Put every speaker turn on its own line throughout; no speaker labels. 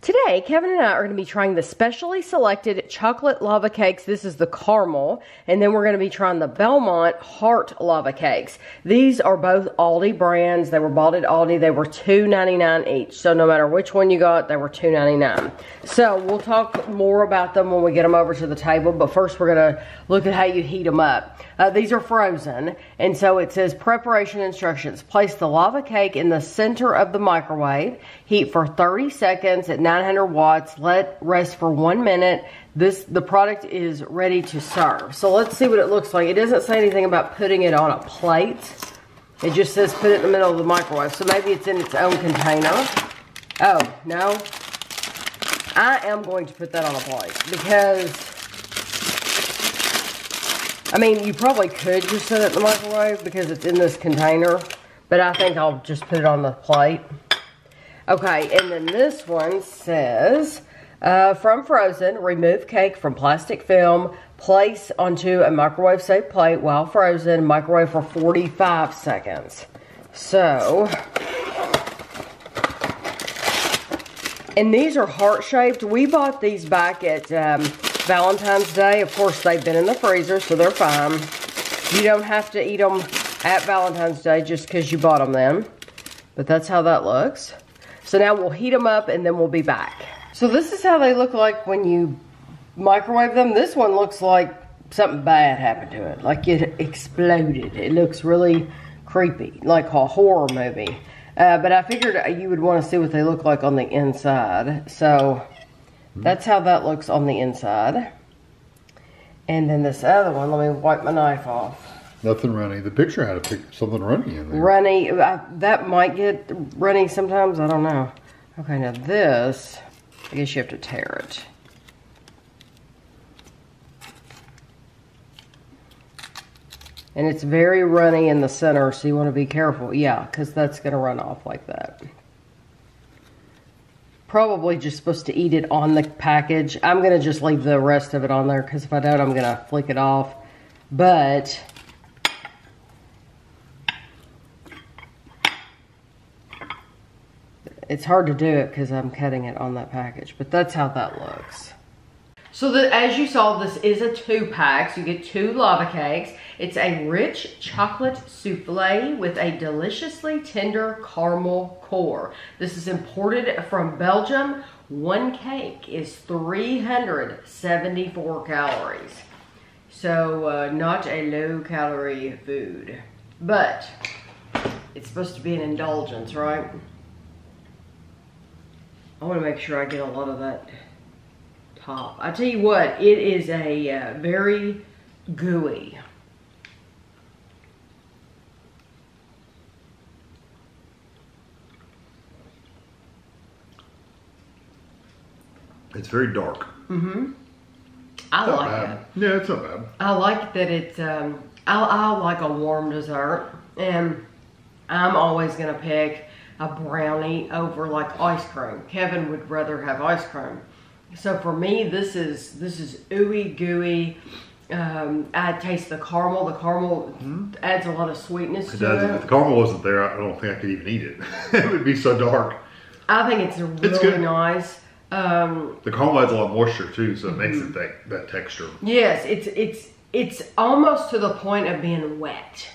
Today, Kevin and I are going to be trying the specially selected chocolate lava cakes. This is the caramel. And then we're going to be trying the Belmont Heart Lava Cakes. These are both ALDI brands. They were bought at ALDI. They were $2.99 each. So no matter which one you got, they were $2.99. So we'll talk more about them when we get them over to the table. But first, we're going to look at how you heat them up. These are frozen. And so it says preparation instructions. Place the lava cake in the center of the microwave. Heat for 30 seconds at 900 watts. Let rest for 1 minute. The product is ready to serve. So let's see what it looks like. It doesn't say anything about putting it on a plate. It just says put it in the middle of the microwave. So maybe it's in its own container. Oh, no. I am going to put that on a plate because, I mean, you probably could just set it in the microwave because it's in this container. But I think I'll just put it on the plate. Okay, and then this one says, from frozen, remove cake from plastic film, place onto a microwave-safe plate while frozen, microwave for 45 seconds. So, and these are heart-shaped. We bought these back at Valentine's Day. Of course, they've been in the freezer, so they're fine. You don't have to eat them at Valentine's Day just because you bought them then. But that's how that looks. So now we'll heat them up and then we'll be back. So this is how they look like when you microwave them. This one looks like something bad happened to it. Like it exploded. It looks really creepy, like a horror movie. But I figured you would want to see what they look like on the inside. So that's how that looks on the inside. And then this other one, let me wipe my knife off.
Nothing runny. The picture had something runny in there.
Runny. That might get runny sometimes. I don't know. Okay, now this, I guess you have to tear it. And it's very runny in the center, so you want to be careful. Yeah, because that's going to run off like that. Probably just supposed to eat it on the package. I'm going to just leave the rest of it on there, because if I don't, I'm going to flick it off. But it's hard to do it because I'm cutting it on that package, but that's how that looks. So as you saw, this is a 2-pack, so you get 2 lava cakes. It's a rich chocolate souffle with a deliciously tender caramel core. This is imported from Belgium. One cake is 374 calories. So not a low-calorie food, but it's supposed to be an indulgence, right? I want to make sure I get a lot of that top. I tell you what, it is a very gooey.
It's very dark.
Mm-hmm. I like it.
Yeah, it's not bad.
I like that it's, I like a warm dessert, and I'm always going to pick a brownie over like ice cream. Kevin would rather have ice cream. So for me, this is ooey gooey. I taste the caramel. The caramel adds a lot of sweetness to it.
If the caramel wasn't there, I don't think I could even eat it. It would be so dark.
I think it's really nice.
The caramel adds a lot of moisture too, so it makes it that texture.
Yes, it's almost to the point of being wet.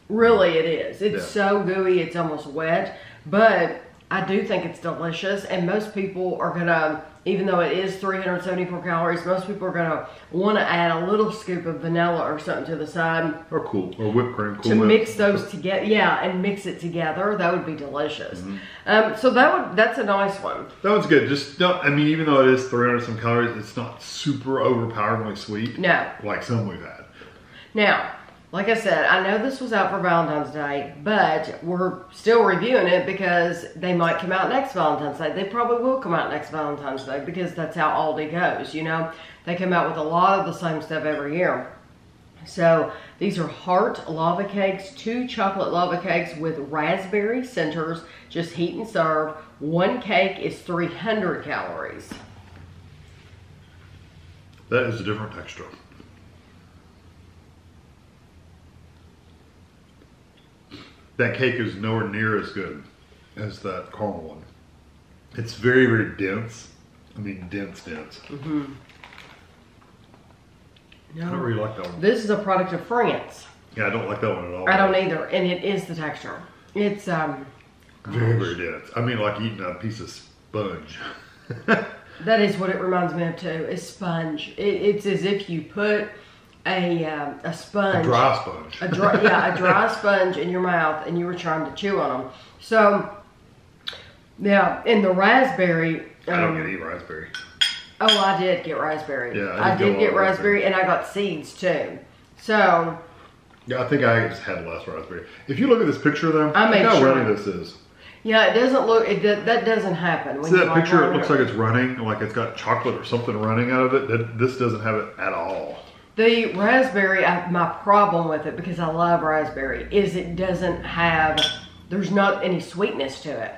Really, it is. It's so gooey, it's almost wet. But I do think it's delicious, and most people are gonna, even though it is 374 calories, most people are gonna want to add a little scoop of vanilla or something to the side.
Or whipped cream.
To mix those together, yeah, and mix it together. That would be delicious. So that's a nice one.
That one's good. Just don't, I mean, even though it is 300 some calories, it's not super overpoweringly sweet.
No.
Like some we've had.
Now, like I said, I know this was out for Valentine's Day, but we're still reviewing it because they might come out next Valentine's Day. They probably will come out next Valentine's Day because that's how ALDI goes, you know. They come out with a lot of the same stuff every year. So these are Heart Lava Cakes, 2 chocolate lava cakes with raspberry centers. Just heat and serve. One cake is 300 calories.
That is a different texture. That cake is nowhere near as good as that caramel one. It's very, very dense. I mean, dense.
Mm-hmm. No.
I don't really like that one.
This is a product of France.
Yeah, I don't like that one at all.
I don't either, and it is the texture. It's
very dense. I mean, like eating a piece of sponge.
That is what it reminds me of too. Is sponge. It's as if you put a sponge,
a dry sponge,
a dry sponge in your mouth, and you were trying to chew on them. So, yeah, in the raspberry.
I don't get any raspberry.
Oh, I did get raspberry.
Yeah,
I did get raspberry, and I got seeds too. So.
Yeah, I think I just had less raspberry. If you look at this picture, though,
I made
look how
sure.
runny this is.
Yeah, it doesn't look. That doesn't happen. When
See
you
that picture? It
warm
looks like it's running, like it's got chocolate or something running out of it. This doesn't have it at all.
The raspberry, my problem with it, because I love raspberry, is it doesn't have. There's not any sweetness to it.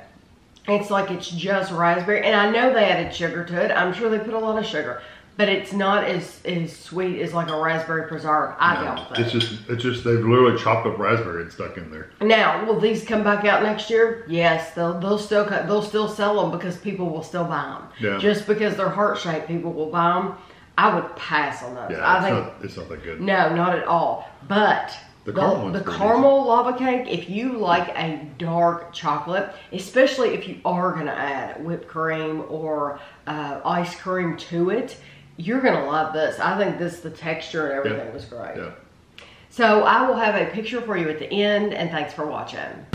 It's like it's just raspberry, and I know they added sugar to it. I'm sure they put a lot of sugar, but it's not as sweet as like a raspberry preserve. I don't think.
It's just they've literally chopped up raspberry and stuck in there.
Now, will these come back out next year? Yes, they'll still sell them because people will still buy them.
Yeah.
Just because they're heart shaped, people will buy them. I would pass on those.
Yeah, it's not that good.
No, not at all. But the caramel lava cake, if you like a dark chocolate, especially if you are going to add whipped cream or ice cream to it, you're going to love this. I think the texture and everything was great.
Yeah.
So I will have a picture for you at the end, and thanks for watching.